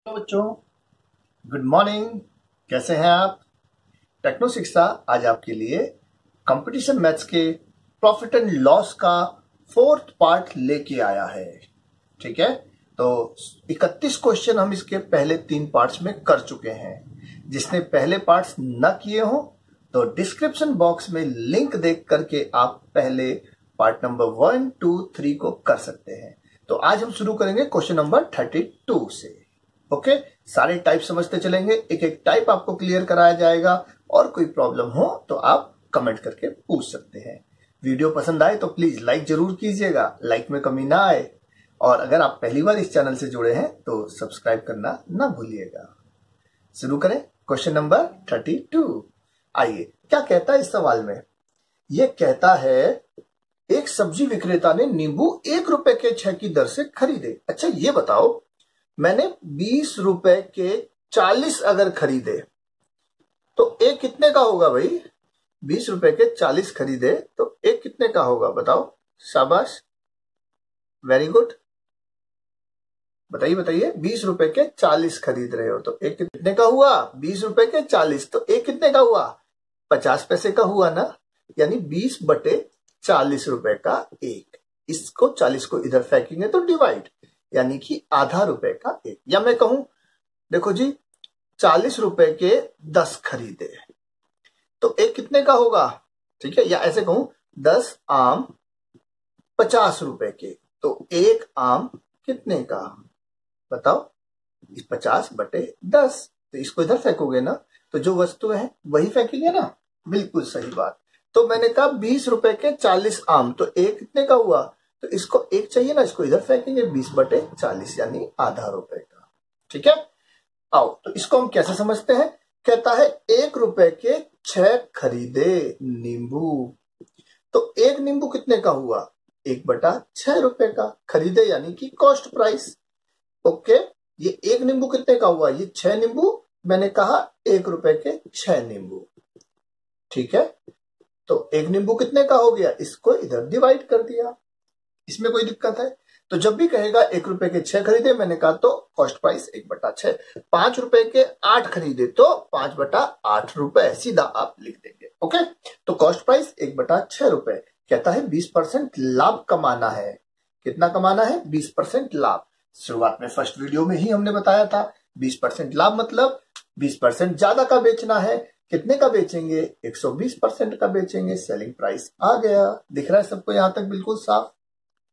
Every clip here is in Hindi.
हेलो बच्चों, गुड मॉर्निंग। कैसे हैं आप? टेक्नो शिक्षा आज आपके लिए कंपटीशन मैथ्स के प्रॉफिट एंड लॉस का फोर्थ पार्ट लेके आया है। ठीक है, तो 31 क्वेश्चन हम इसके पहले 3 पार्ट्स में कर चुके हैं। जिसने पहले पार्ट्स न किए हो तो डिस्क्रिप्शन बॉक्स में लिंक देख करके आप पहले पार्ट नंबर 1, 2, 3 को कर सकते हैं। तो आज हम शुरू करेंगे क्वेश्चन नंबर 32 से। ओके, सारे टाइप समझते चलेंगे, एक एक टाइप आपको क्लियर कराया जाएगा और कोई प्रॉब्लम हो तो आप कमेंट करके पूछ सकते हैं। वीडियो पसंद आए तो प्लीज लाइक जरूर कीजिएगा, लाइक में कमी ना आए। और अगर आप पहली बार इस चैनल से जुड़े हैं तो सब्सक्राइब करना ना भूलिएगा। शुरू करें क्वेश्चन नंबर 32। आइए, क्या कहता है इस सवाल में? यह कहता है एक सब्जी विक्रेता ने नींबू 1 रुपए के 6 की दर से खरीदे। अच्छा ये बताओ, मैंने 20 रुपए के 40 अगर खरीदे तो एक कितने का होगा भाई? 20 रुपए के 40 खरीदे तो एक कितने का होगा बताओ? शाबाश, वेरी गुड। बताइए बताइए, 20 रुपए के 40 खरीद रहे हो तो एक कितने का हुआ? 20 रुपए के 40 तो एक कितने का हुआ? 50 पैसे का हुआ ना, यानी 20 बटे 40 रुपए का एक। इसको 40 को इधर फेंकेंगे तो डिवाइड, यानी कि आधा रुपए का एक। या मैं कहूं, देखो जी, 40 रुपए के 10 खरीदे तो एक कितने का होगा? ठीक है, या ऐसे कहूं 10 आम 50 रुपए के तो एक आम कितने का बताओ? इस 50 बटे 10, तो इसको इधर फेंकोगे ना तो जो वस्तु है वही फेंकेंगे ना। बिल्कुल सही बात। तो मैंने कहा 20 रुपए के 40 आम तो एक कितने का हुआ? तो इसको एक चाहिए ना, इसको इधर फेंकेंगे 20 बटे 40 यानी आधा रुपए का। ठीक है, आओ तो इसको हम कैसे समझते हैं। कहता है 1 रुपए के 6 खरीदे नींबू, तो एक नींबू कितने का हुआ? 1 बटा 6 रुपए का खरीदे, यानी कि कॉस्ट प्राइस। ओके, ये एक नींबू कितने का हुआ? ये 6 नींबू, मैंने कहा 1 रुपए के 6 नींबू। ठीक है, तो एक नींबू कितने का हो गया? इसको इधर डिवाइड कर दिया। इसमें कोई दिक्कत है? तो जब भी कहेगा 1 रुपए के 6 खरीदे, मैंने कहा तो कॉस्ट प्राइस 1 बटा 6। 5 रुपए के 8 खरीदे तो 5 बटा 8 रुपए, सीधा आप लिख देंगे। ओके, तो कॉस्ट प्राइस 1 बटा 6 रुपए। कहता है 20% लाभ कमाना है। कितना कमाना है? 20% लाभ। शुरुआत में फर्स्ट वीडियो में ही हमने बताया था 20% लाभ मतलब 20% ज्यादा का बेचना है। कितने का बेचेंगे? 120% का बेचेंगे। सेलिंग प्राइस आ गया, दिख रहा है सबको यहां तक बिल्कुल साफ।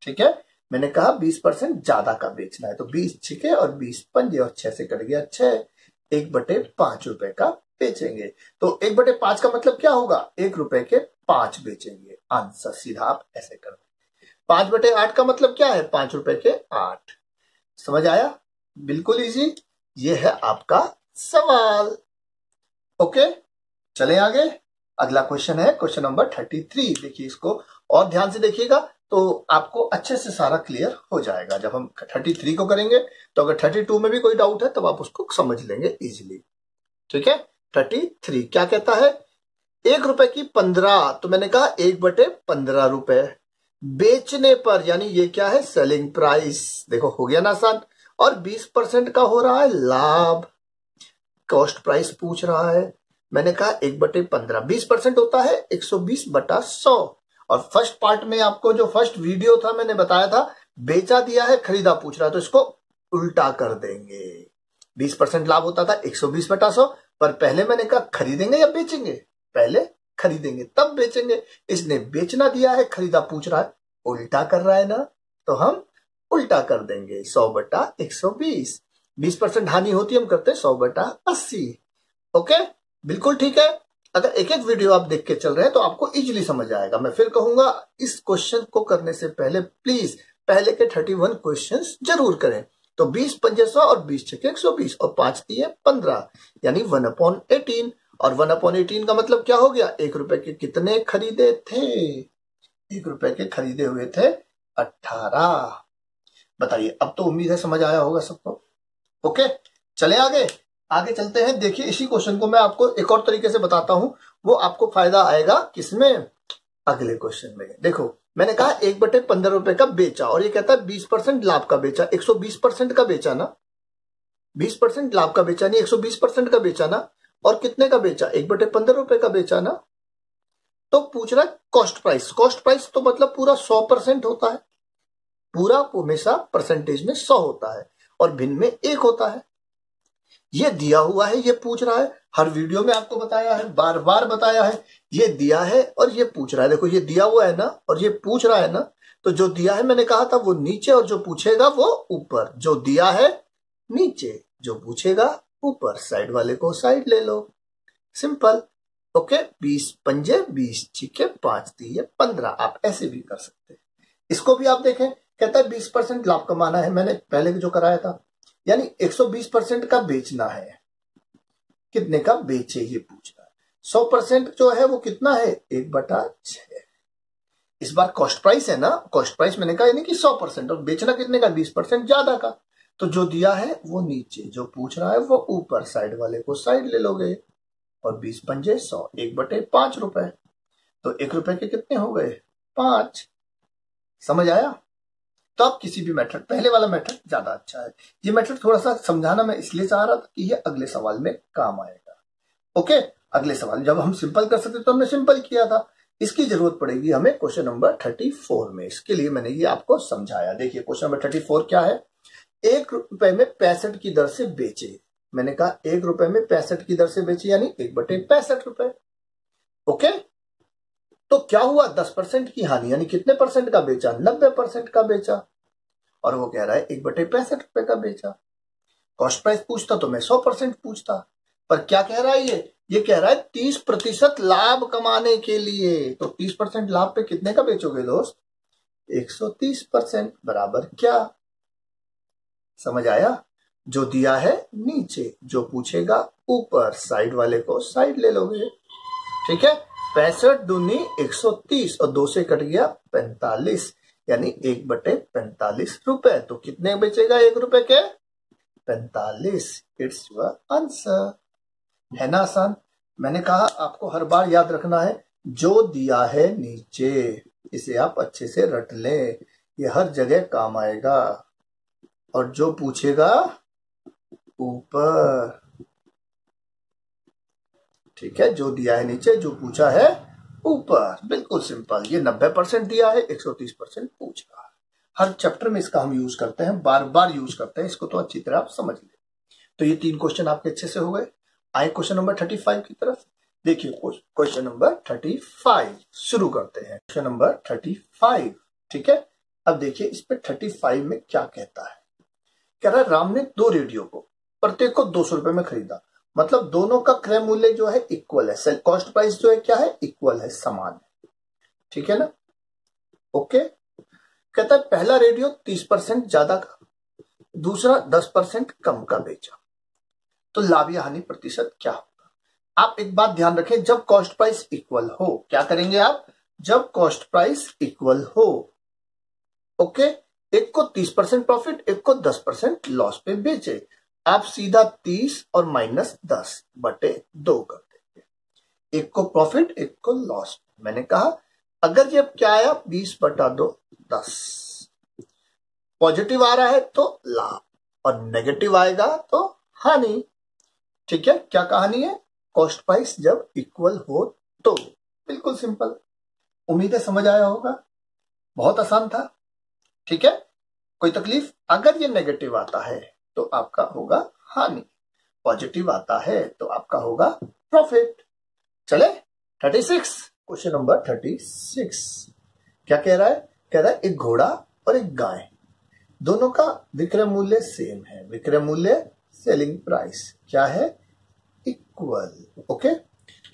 ठीक है, मैंने कहा 20% ज्यादा का बेचना है तो 20 छिके और 20 पंजे और 6 से कट गया 6। 1 बटे 5 रुपए का बेचेंगे। तो 1 बटे 5 का मतलब क्या होगा? 1 रुपए के 5 बेचेंगे। आंसर सीधा आप ऐसे कर दें। 5 बटे 8 का मतलब क्या है? 5 रुपए के 8। समझ आया? बिल्कुल इजी। ये है आपका सवाल। ओके, चले आगे। अगला क्वेश्चन है क्वेश्चन नंबर 33। देखिए इसको और ध्यान से देखिएगा तो आपको अच्छे से सारा क्लियर हो जाएगा। जब हम 33 को करेंगे तो अगर 32 में भी कोई डाउट है तब आप उसको समझ लेंगे इजीली। ठीक है, 33 क्या कहता है? 1 रुपए की 15, तो मैंने कहा 1 बटे 15 रुपए बेचने पर, यानी ये क्या है? Selling price. देखो हो गया ना आसान। और 20% का हो रहा है लाभ। कॉस्ट प्राइस पूछ रहा है। मैंने कहा 1 बटे 15, 20% होता है 120 बटा 100। और फर्स्ट पार्ट में आपको जो फर्स्ट वीडियो था मैंने बताया था बेचा दिया है, खरीदा पूछ रहा है, तो इसको उल्टा कर देंगे। 20% लाभ होता था 120 बटा 100, पर पहले मैंने कहा खरीदेंगे या बेचेंगे? पहले खरीदेंगे तब बेचेंगे। इसने बेचना दिया है, खरीदा पूछ रहा है, उल्टा कर रहा है ना, तो हम उल्टा कर देंगे। 100 बटा 120। 20% हानि होती है, हम करते हैं 100 बटा 80। ओके, बिल्कुल ठीक है। अगर एक एक वीडियो आप देख के चल रहे हैं तो आपको इजीली समझ आएगा। मैं फिर कहूंगा इस क्वेश्चन को करने से पहले प्लीज पहले के 31 क्वेश्चंस जरूर करें। तो 20 पंजे 100 और 20 छके 120 और 5 दिए 15, यानी 1/18। और 1/18 का मतलब क्या हो गया? 1 रुपए के कितने खरीदे थे? 1 रुपए के खरीदे हुए थे 18। बताइए, अब तो उम्मीद है समझ आया होगा सबको। ओके, चले आगे। आगे चलते हैं। देखिए इसी क्वेश्चन को मैं आपको एक और तरीके से बताता हूं, वो आपको फायदा आएगा किसमें? अगले क्वेश्चन में। देखो मैंने कहा 1 बटे 15 रुपए का बेचा और ये कहता है 20% लाभ का बेचा, 120% का बेचा ना। 20% लाभ का बेचा, नहीं 120% का बेचा ना, और कितने का बेचा, 1/15 रुपए का बेचा ना। तो पूछ रहा है कॉस्ट प्राइस। कॉस्ट प्राइस तो मतलब पूरा 100% होता है, पूरा हमेशा परसेंटेज में 100 होता है और भिन्न में 1 होता है। ये दिया हुआ है, ये पूछ रहा है, हर वीडियो में आपको बताया है, बार बार बताया है, ये दिया है और ये पूछ रहा है। देखो ये दिया हुआ है ना और ये पूछ रहा है ना, तो जो दिया है मैंने कहा था वो नीचे और जो पूछेगा वो ऊपर। जो दिया है नीचे, जो पूछेगा ऊपर, साइड वाले को साइड ले लो, सिंपल। ओके, 20 पंजे 20, ठीक है, 5 3 15, आप ऐसे भी कर सकते हैं। इसको भी आप देखें, कहता है 20% लाभ कमाना है, मैंने पहले जो कराया था, यानी 120% का बेचना है। कितने का बेचे ये पूछ रहा है। 100% जो है वो कितना है, 1/6। इस बार कॉस्ट प्राइस है ना, कॉस्ट प्राइस मैंने कहा यानी कि 100%, और बेचना कितने का, 20% ज्यादा का। तो जो दिया है वो नीचे, जो पूछ रहा है वो ऊपर, साइड वाले को साइड ले लोगे, और 20 पंजे 100, 1/5 रुपए। तो 1 रुपए के कितने हो गए, 5। समझ आया। तो आप किसी भी मेथड, पहले वाला मेथड ज्यादा अच्छा है। ये मेथड थोड़ा सा समझाना मैं इसलिए चाह रहा था कि ये अगले सवाल में काम आएगा। ओके, अगले सवाल जब हम सिंपल कर सकते तो हमने सिंपल किया था, इसकी जरूरत पड़ेगी हमें क्वेश्चन नंबर 34 में। इसके लिए मैंने ये आपको समझाया। देखिए क्वेश्चन नंबर 34 क्या है, 1 रुपए में 65 की दर से बेचे। मैंने कहा 1 रुपए में 65 की दर से बेचे, यानी 1/65 रुपए। ओके, तो क्या हुआ, 10% की हानि, यानी कितने परसेंट का बेचा, 90% का बेचा, और वो कह रहा है 1/65 रुपए का बेचा। कॉस्ट प्राइस पूछता तो मैं 100% पूछता, पर क्या कह रहा है ये कह रहा है 30% लाभ कमाने के लिए। तो 30% लाभ पे कितने का बेचोगे दोस्त, 130%, बराबर क्या। समझ आया। जो दिया है नीचे, जो पूछेगा ऊपर, साइड वाले को साइड ले लोगे, ठीक है। 65 दूनी 130 और 2 से कट गया 45, यानी 1/45 रुपए। तो कितने बेचेगा 1 रुपए के, 45। It's your answer. है ना आसान। मैंने कहा आपको हर बार याद रखना है, जो दिया है नीचे, इसे आप अच्छे से रट लें, ये हर जगह काम आएगा। और जो पूछेगा ऊपर, ठीक है, जो दिया है नीचे, जो पूछा है ऊपर, बिल्कुल सिंपल। ये 90% दिया है, 130% पूछ रहा है। हर चैप्टर में इसका हम यूज करते हैं, बार बार यूज करते हैं इसको, तो अच्छी तरह आप समझ ले। तो ये 3 क्वेश्चन आपके अच्छे से हो गए। आए क्वेश्चन नंबर 35 की तरफ। देखिए क्वेश्चन नंबर 35 शुरू करते हैं। क्वेश्चन नंबर 35, ठीक है। अब देखिए इस पे 35 में क्या कहता है। कह रहा है राम ने 2 रेडियो को, प्रत्येक को 200 रुपए में खरीदा, मतलब दोनों का क्रय मूल्य जो है इक्वल है, सेल कॉस्ट प्राइस जो है क्या है, इक्वल है, समान है, ठीक है ना। ओके, कहता है पहला रेडियो 30% ज्यादा का, दूसरा 10% कम का बेचा, तो लाभ या हानि प्रतिशत क्या होगा। आप एक बात ध्यान रखें, जब कॉस्ट प्राइस इक्वल हो, क्या करेंगे आप, जब कॉस्ट प्राइस इक्वल हो, ओके, एक को 30% प्रॉफिट, एक को 10% लॉस पे बेचे, आप सीधा 30 और -10/2 कर देंगे। एक को प्रॉफिट, एक को लॉस। मैंने कहा अगर ये क्या आया 20/2 10, पॉजिटिव आ रहा है तो लाभ और नेगेटिव आएगा तो हानि, ठीक है। क्या कहानी है, कॉस्ट प्राइस जब इक्वल हो तो, बिल्कुल सिंपल। उम्मीद है समझ आया होगा, बहुत आसान था, ठीक है। कोई तकलीफ, अगर ये नेगेटिव आता है तो आपका होगा हानि, पॉजिटिव आता है तो आपका होगा प्रॉफिट। चले 36, क्वेश्चन नंबर 36 क्या कह रहा है, कह रहा है एक घोड़ा और एक गाय, दोनों का विक्रय मूल्य सेम है, विक्रय मूल्य सेलिंग प्राइस क्या है, इक्वल, ओके।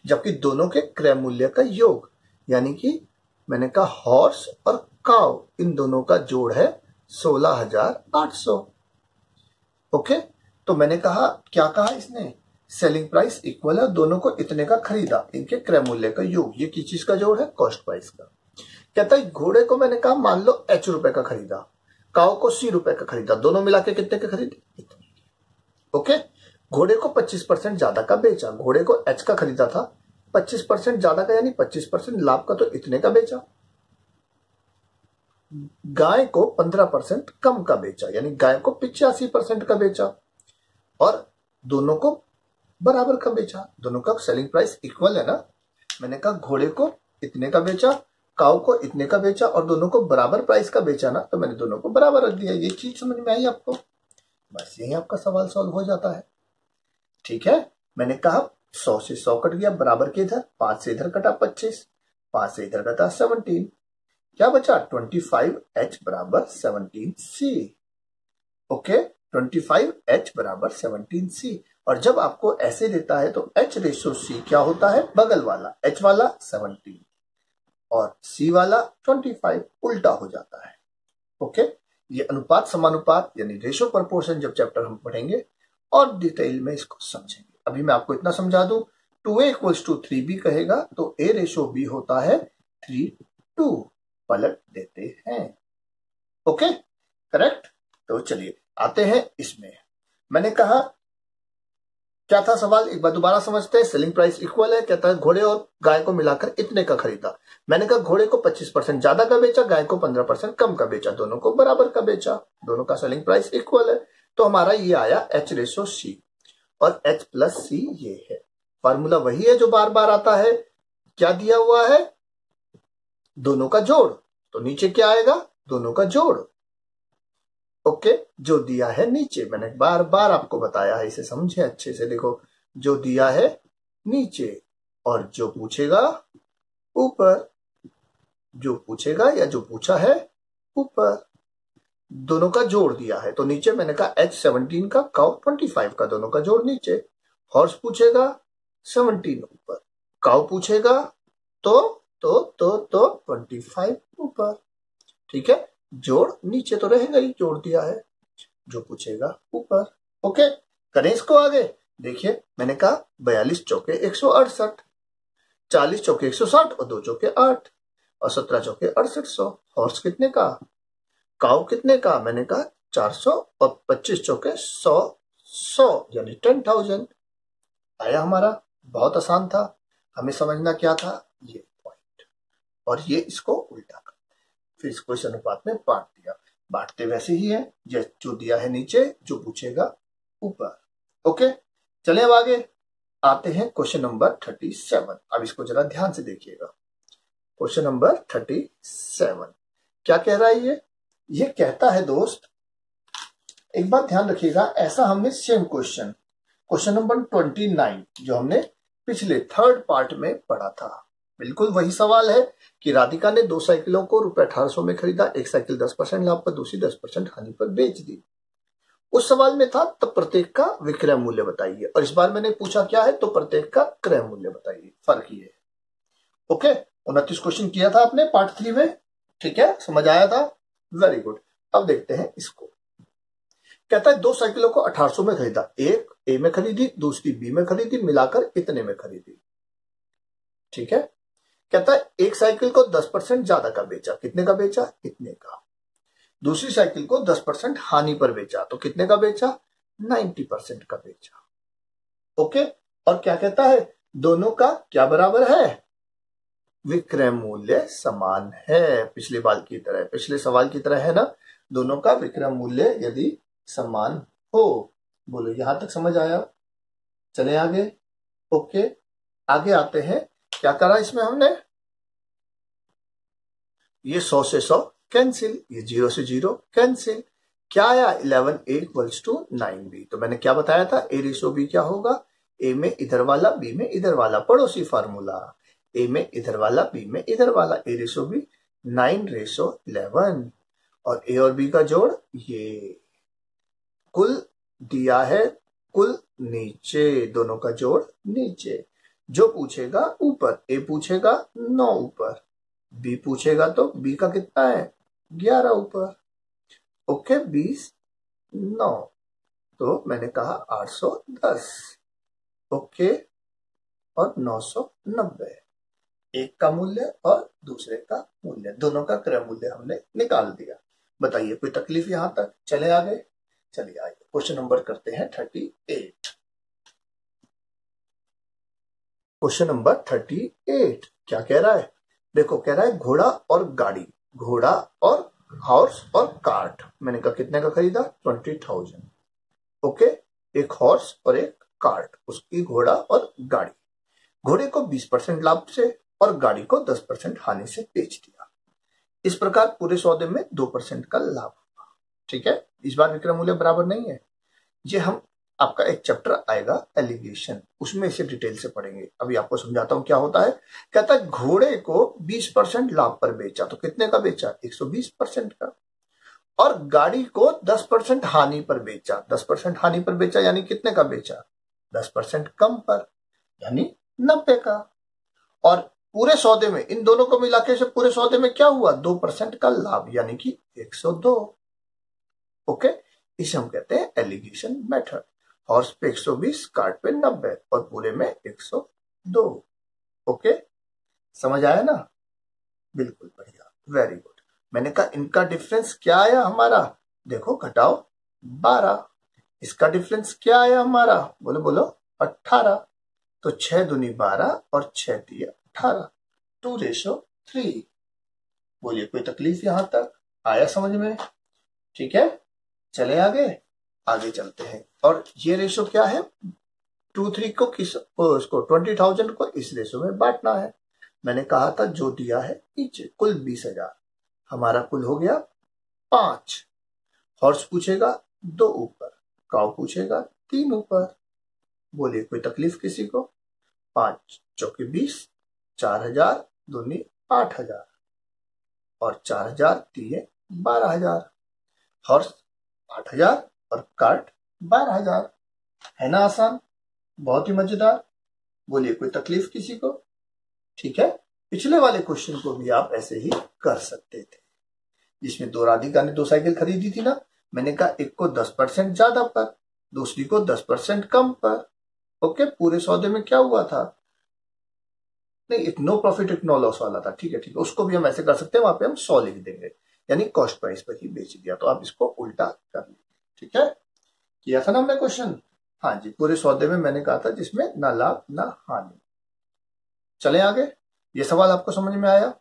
जबकि दोनों के क्रय मूल्य का योग, यानी कि मैंने कहा हॉर्स और काउ, इन दोनों का जोड़ है 16,800, ओके। तो मैंने कहा क्या कहा इसने, सेलिंग प्राइस इक्वल है, दोनों को इतने का खरीदा, इनके क्रय मूल्य का योग, ये किस चीज का जोड़ है, कॉस्ट प्राइस का। कहता है घोड़े को मैंने कहा मान लो H रुपए का खरीदा, काउ को C रुपए का खरीदा, दोनों मिला के कितने के खरीदे, इतने, ओके। घोड़े को 25% ज्यादा का बेचा, घोड़े को H का खरीदा था, 25% ज्यादा का यानी 25% लाभ का, तो इतने का बेचा। गाय को 15% कम का बेचा, यानी गाय को 85% का बेचा। और दोनों को बराबर का बेचा, दोनों का सेलिंग प्राइस इक्वल है ना। मैंने कहा घोड़े को इतने का बेचा, काऊ को इतने का बेचा और दोनों को बराबर प्राइस का बेचा ना, तो मैंने दोनों को बराबर रख दिया। ये चीज समझ में आई आपको? बस यही आपका सवाल सॉल्व हो जाता है। ठीक है, मैंने कहा 100 से 100 कट गया, बराबर के इधर 5 से इधर कटा 25, 5 से इधर कटा 17, क्या बचा 25H बराबर 17C। ओके, 25H बराबर 17C। और जब आपको ऐसे देता है तो H रेशो C क्या होता है? बगल वाला H वाला 17 और C वाला 25, उल्टा हो जाता है। ओके, ये अनुपात समानुपात यानी रेशो प्रपोर्शन जब चैप्टर हम पढ़ेंगे और डिटेल में इसको समझेंगे। अभी मैं आपको इतना समझा दूं, 2A = 3B कहेगा तो A रेशो B होता है 3:2, पलट देते हैं। Okay, correct. तो चलिए आते हैं इसमें। मैंने कहा क्या था सवाल, एक बार दोबारा समझते हैं। सेलिंग प्राइस इक्वल है, कहता है घोड़े और गाय को मिलाकर इतने का खरीदा। मैंने कहा घोड़े को 25% ज्यादा का बेचा, गाय को 15% कम का बेचा, दोनों को बराबर का बेचा, दोनों का सेलिंग प्राइस इक्वल है। तो हमारा ये आया H रेशो C और H प्लस C ये है। फॉर्मूला वही है जो बार बार आता है। क्या दिया हुआ है? दोनों का जोड़, तो नीचे क्या आएगा? दोनों का जोड़। ओके, जो दिया है नीचे, मैंने बार बार आपको बताया है, इसे समझे अच्छे से। देखो, जो दिया है नीचे और जो पूछेगा ऊपर, जो पूछेगा या जो पूछा है ऊपर, दोनों का जोड़ दिया है। तो नीचे मैंने कहा H 17 का, काउ 25 का, दोनों का जोड़ नीचे। हॉर्स पूछेगा 17 ऊपर, काउ पूछेगा तो 25 ऊपर। ठीक है, जोड़ नीचे तो रहेगा ही, जोड़ दिया है, जो पूछेगा ऊपर। ओके, करें इसको आगे। देखिए, मैंने कहा 42 चौके 168, 40 चौके 160 और 2 चौके 8 और 17 चौके 6800। हॉर्स कितने का? काउ कितने का? मैंने कहा 400 और 25 चौके 100 यानी 10,000 आया हमारा। बहुत आसान था, हमें समझना क्या था, ये पॉइंट, और ये इसको उल्टा कर, फिर इसको इस अनुपात में बांट दिया। बांटते वैसे ही है, जो दिया है नीचे, जो पूछेगा ऊपर। ओके, चले अब आगे आते हैं क्वेश्चन नंबर 37। अब इसको जरा ध्यान से देखिएगा। क्वेश्चन नंबर 37 क्या कह रहा है? ये कहता है दोस्त, एक बात ध्यान रखिएगा, ऐसा हमने सेम क्वेश्चन नंबर 29 जो हमने पिछले थर्ड पार्ट में पढ़ा था, बिल्कुल वही सवाल है कि राधिका ने 2 साइकिलों को रुपए 1800 में खरीदा, एक साइकिल 10% लाभ पर, दूसरी 10% हानि पर बेच दी। उस सवाल में था तब प्रत्येक का विक्रय मूल्य बताइए, और इस बार मैंने पूछा क्या है, तो प्रत्येक का क्रय मूल्य बताइए। फर्क ये है। ओके, 29 क्वेश्चन किया था आपने पार्ट 3 में। ठीक है, समझ आया था? Very good. अब देखते हैं इसको। कहता है 2 साइकिलों को 1800 में खरीदा, एक ए में खरीदी, दूसरी बी में खरीदी, मिलाकर इतने में खरीदी। ठीक है, कहता है एक साइकिल को 10% ज्यादा का बेचा, कितने का बेचा? इतने का। दूसरी साइकिल को 10% हानि पर बेचा, तो कितने का बेचा? 90% का बेचा। ओके, और क्या कहता है? दोनों का क्या बराबर है? विक्रय मूल्य समान है। पिछले सवाल की तरह है ना, दोनों का विक्रय मूल्य यदि समान हो। बोलो, यहां तक समझ आया? चले आगे। ओके, आगे आते हैं। क्या करा इसमें हमने? ये 100 से 100 कैंसिल, ये 0 से 0 कैंसिल। क्या आया? 11A = 9B। तो मैंने क्या बताया था? A रेशो B क्या होगा? A में इधर वाला, B में इधर वाला, पड़ोसी फार्मूला। A में इधर वाला, B में इधर वाला, A रेशो B 9:11। और A और B का जोड़, ये कुल दिया है, कुल नीचे, दोनों का जोड़ नीचे। जो पूछेगा ऊपर, A पूछेगा 9 ऊपर, B पूछेगा तो B का कितना है? 11 ऊपर। ओके, 20 9, तो मैंने कहा 810। ओके, और 990, एक का मूल्य और दूसरे का मूल्य, दोनों का क्रय मूल्य हमने निकाल दिया। बताइए कोई तकलीफ यहां तक? चले आगे। चलिए आइए क्वेश्चन नंबर करते हैं 38। क्वेश्चन नंबर 38 क्या कह रहा है? देखो, कह रहा है घोड़ा और गाड़ी, घोड़ा और हॉर्स और कार्ट, मैंने कहा कितने का खरीदा? 20,000। ओके, एक हॉर्स और एक कार्ट, उसकी घोड़ा और गाड़ी। घोड़े को 20% लाभ से और गाड़ी को 10% हानि से बेच दिया। इस प्रकार पूरे सौदे में 2% का लाभ हुआ। ठीक है, इस बार विक्रय मूल्य बराबर नहीं है। ये हम आपका एक चैप्टर आएगा एलिगेशन, उसमें इसे डिटेल से पढ़ेंगे। अभी आपको समझाता हूं क्या होता है। कहता है घोड़े को 20% लाभ पर बेचा, तो कितने का बेचा? 120% का। और गाड़ी को 10% हानि पर बेचा। 10% हानि पर बेचा यानी कितने का बेचा? 10% कम पर, यानी 90 का। और पूरे सौदे में इन दोनों को मिला के पूरे सौदे में क्या हुआ? 2% का लाभ, यानी कि 102। ओके, इसे हम कहते हैं एलिगेशन मेथड। हॉर्स पे 120, कार्ट पे 90 और पूरे में 102। ओके, समझ आया ना? बिल्कुल बढ़िया, वेरी गुड। मैंने कहा इनका डिफरेंस क्या आया हमारा? देखो घटाओ 12। इसका डिफरेंस क्या आया हमारा? बोलो बोलो 18। तो 6 दूनी 12 और 6 दिया 18, 2:3। बोलिए कोई तकलीफ यहां तक आया समझ में? ठीक है, चले आगे चलते हैं। और ये रेशो क्या है? 2-3 को उसको 20,000 को इस रेशो में बांटना है। मैंने कहा था जो दिया है नीचे, कुल 20,000। हमारा कुल हो गया 5। हॉर्स पूछेगा 2 ऊपर, काऊ पूछेगा 3 ऊपर। बोलिए कोई तकलीफ किसी को? 5 चौके 20, 4,000 दूनी 8,000 और 4,000 दिए 12,000। हॉर्स 8,000 और कार्ट 12,000। है ना आसान? बहुत ही मजेदार। बोलिए कोई तकलीफ किसी को? ठीक है, पिछले वाले क्वेश्चन को भी आप ऐसे ही कर सकते थे, जिसमें 2 राधिका ने 2 साइकिल खरीदी थी ना। मैंने कहा एक को 10% ज्यादा पर, दूसरी को 10% कम पर। ओके, पूरे सौदे में क्या हुआ था? नहीं, एक नो प्रॉफिट एक नो लॉस वाला था। ठीक है, उसको भी हम ऐसे कर सकते हैं, वहां पे हम 100 लिख देंगे, यानी कॉस्ट प्राइस पर ही बेच दिया। तो आप इसको उल्टा कर लीजिए। ठीक है, किया था ना हमने क्वेश्चन? हाँ जी, पूरे सौदे में मैंने कहा था जिसमें ना लाभ ना हानि। चले आगे, ये सवाल आपको समझ में आया?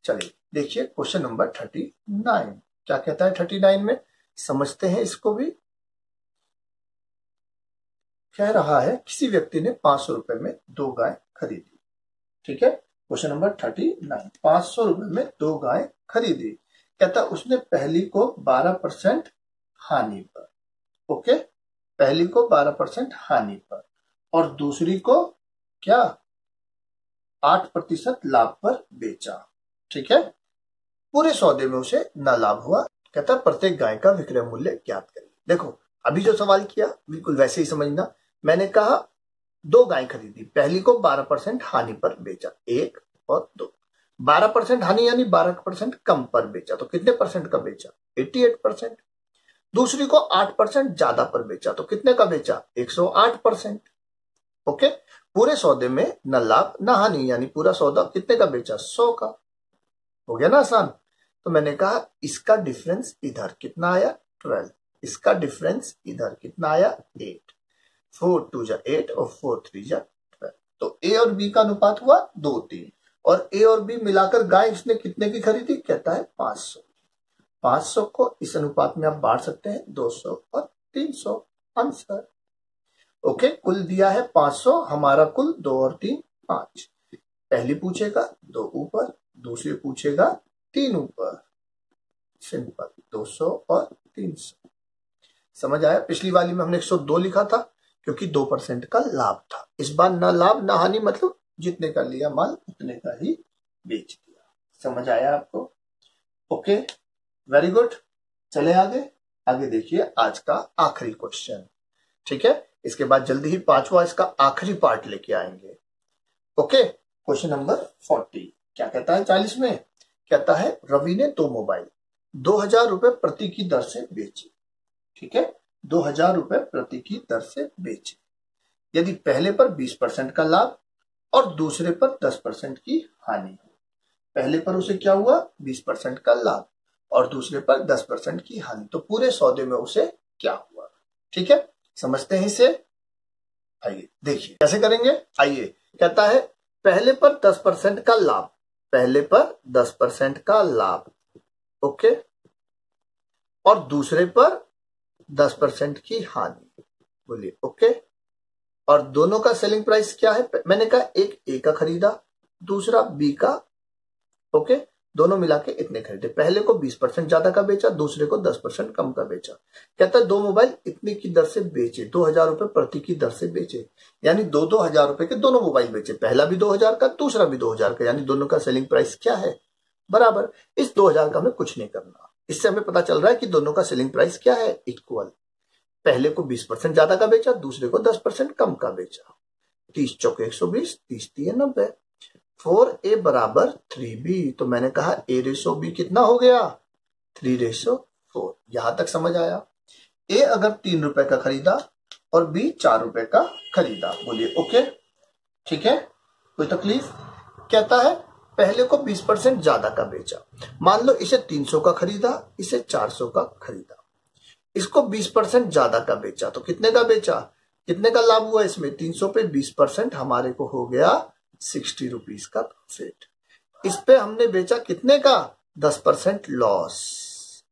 चलिए देखिए क्वेश्चन नंबर 39 क्या कहता है। 39 में समझते हैं इसको भी। कह रहा है किसी व्यक्ति ने 500 रुपए में 2 गाय खरीदी। ठीक है, क्वेश्चन नंबर 39, 500 रुपए में 2 गाय खरीदी। कहता उसने पहली को 12% हानि पर, ओके, पहली को 12% हानि पर और दूसरी को क्या 8% लाभ पर बेचा। ठीक है, पूरे सौदे में उसे न लाभ हुआ। कहता प्रत्येक गाय का विक्रय मूल्य ज्ञात करिए। देखो अभी जो सवाल किया बिल्कुल वैसे ही समझना। मैंने कहा 2 गाय खरीदी, पहली को 12% हानि पर बेचा, 1 और 2। 12% हानि यानी 12% कम पर बेचा, तो कितने परसेंट का बेचा? 88%। दूसरी को 8% ज्यादा पर बेचा, तो कितने का बेचा? 108%। ओके, पूरे सौदे में न लाभ न हानि, यानी पूरा सौदा कितने का बेचा? 100 का। हो गया ना आसान? तो मैंने कहा इसका डिफरेंस इधर कितना आया? 12। इसका डिफरेंस इधर कितना आया? 8। 4 2 जा 8 और 4 3 जा 12। तो ए और बी का अनुपात हुआ 2-3 और ए और बी मिलाकर गाय इसने कितने की खरीदी? कहता है 500। 500 को इस अनुपात में आप बांट सकते हैं 200 और 300। आंसर ओके, कुल दिया है 500, हमारा कुल 2 और 3 5। पहली पूछेगा 2 ऊपर, दूसरी पूछेगा 3 ऊपर। सिंपल, 200 और 300। समझ आया? पिछली वाली में हमने 102 लिखा था क्योंकि 2% का लाभ था। इस बार ना लाभ ना हानि, मतलब जितने का लिया माल उतने का ही बेच दिया। समझ आया आपको? Okay, very good. चले आगे देखिए आज का आखिरी क्वेश्चन। ठीक है, इसके बाद जल्दी ही 5वां इसका आखिरी पार्ट लेके आएंगे। ओके, क्वेश्चन नंबर 40 क्या कहता है? 40 में कहता है रवि ने 2 मोबाइल 2,000 रुपए प्रति की दर से बेचे। ठीक है, 2,000 रुपए प्रति की दर से बेचे यदि पहले पर 20% का लाभ और दूसरे पर 10% की हानि हो। पहले पर उसे क्या हुआ? 20% का लाभ और दूसरे पर 10% की हानि, तो पूरे सौदे में उसे क्या हुआ? ठीक है, समझते हैं इसे। आइए देखिए कैसे करेंगे। आइए, कहता है पहले पर 10% का लाभ, पहले पर 10% का लाभ, ओके, और दूसरे पर 10% की हानि। बोलिए ओके। और दोनों का सेलिंग प्राइस क्या है? मैंने कहा एक ए का खरीदा, दूसरा बी का, ओके। दोनों मिला के इतने खरीदे, पहले को 20% ज्यादा का बेचा, दूसरे को 10% कम का बेचा। कहता है दो मोबाइल इतने की दर से बेचे, 2000 रुपए प्रति की दर से बेचे, यानी 2-2 हजार रुपए के दोनों मोबाइल बेचे, पहला भी 2000 का, दूसरा भी 2000 का, यानी दोनों का सेलिंग प्राइस क्या है? बराबर। इस 2000 का हमें कुछ नहीं करना, इससे हमें पता चल रहा है कि दोनों का सेलिंग प्राइस क्या है? इक्वल। पहले को 20% ज्यादा का बेचा, दूसरे को 10% कम का बेचा। 30 चौके 120, 30 3 90। 4A बराबर 3B, तो मैंने कहा A/B कितना हो गया? 3/4। यहां तक समझ आया? A अगर 3 रुपए का खरीदा और B 4 रुपए का खरीदा, बोलिए ओके। ठीक है, कोई तकलीफ? कहता है पहले को 20% ज्यादा का बेचा, मान लो इसे 300 का खरीदा, इसे 400 का खरीदा। इसको 20% ज्यादा का बेचा, तो कितने का बेचा? कितने का लाभ हुआ इसमें? 300 पे 20%, हमारे को हो गया 60 रुपीज का प्रॉफिट। इस पे हमने बेचा कितने का? 10% लॉस।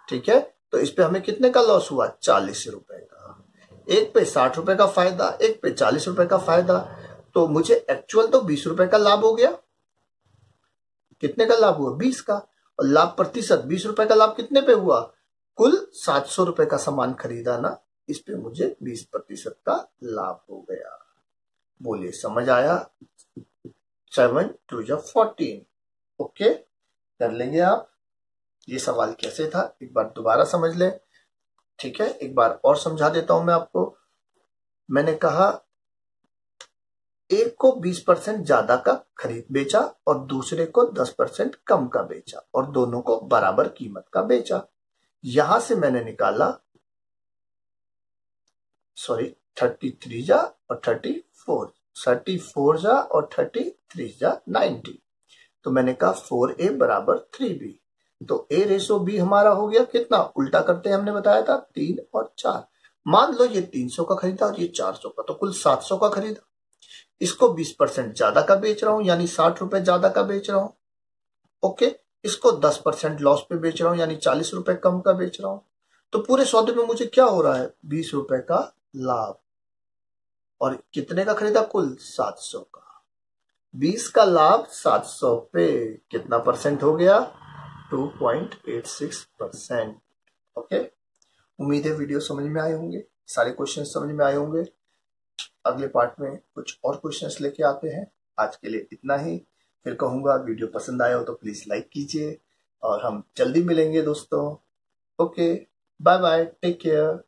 ठीक है, तो इस पे हमें कितने का लॉस हुआ? 40 रुपए का। एक पे 60 रुपए का फायदा, एक पे 40 रुपए का फायदा, तो मुझे एक्चुअल तो 20 रुपए का लाभ हो गया। कितने का लाभ हुआ? 20 का। और लाभ प्रतिशत 20 रुपए का लाभ कितने पे हुआ? कुल 700 रुपए का सामान खरीदा ना, इस पे मुझे 20% का लाभ हो गया। बोलिए समझ आया? 7 2 14। ओके, कर लेंगे आप। ये सवाल कैसे था एक बार दोबारा समझ ले। ठीक है, एक बार और समझा देता हूं मैं आपको। मैंने कहा एक को 20% ज्यादा का खरीद बेचा और दूसरे को 10% कम का बेचा, और दोनों को बराबर कीमत का बेचा। यहां से मैंने निकाला 33 जा और 34, 34 जा और 33 जा 90। तो मैंने कहा 4A बराबर 3B, तो A/B हमारा हो गया कितना? उल्टा करते हैं, हमने बताया था 3 और 4। मान लो ये 300 का खरीदा और ये 400 का, तो कुल 700 का खरीदा। इसको 20% ज्यादा का बेच रहा हूं, यानी 60 रुपए ज्यादा का बेच रहा हूं। ओके, इसको 10% लॉस पे बेच रहा हूं, यानी 40 रुपए कम का बेच रहा हूं। तो पूरे सौदे में मुझे क्या हो रहा है? 20 रुपए का लाभ। और कितने का खरीदा? कुल 700 का। 20 का लाभ 700 पे कितना परसेंट हो गया? 2.86%। ओके, उम्मीद है वीडियो समझ में आए होंगे, सारे क्वेश्चन समझ में आए होंगे। अगले पार्ट में कुछ और क्वेश्चंस लेके आते हैं। आज के लिए इतना ही। फिर कहूंगा वीडियो पसंद आया हो तो प्लीज लाइक कीजिए, और हम जल्दी मिलेंगे दोस्तों। Okay, bye bye, take care.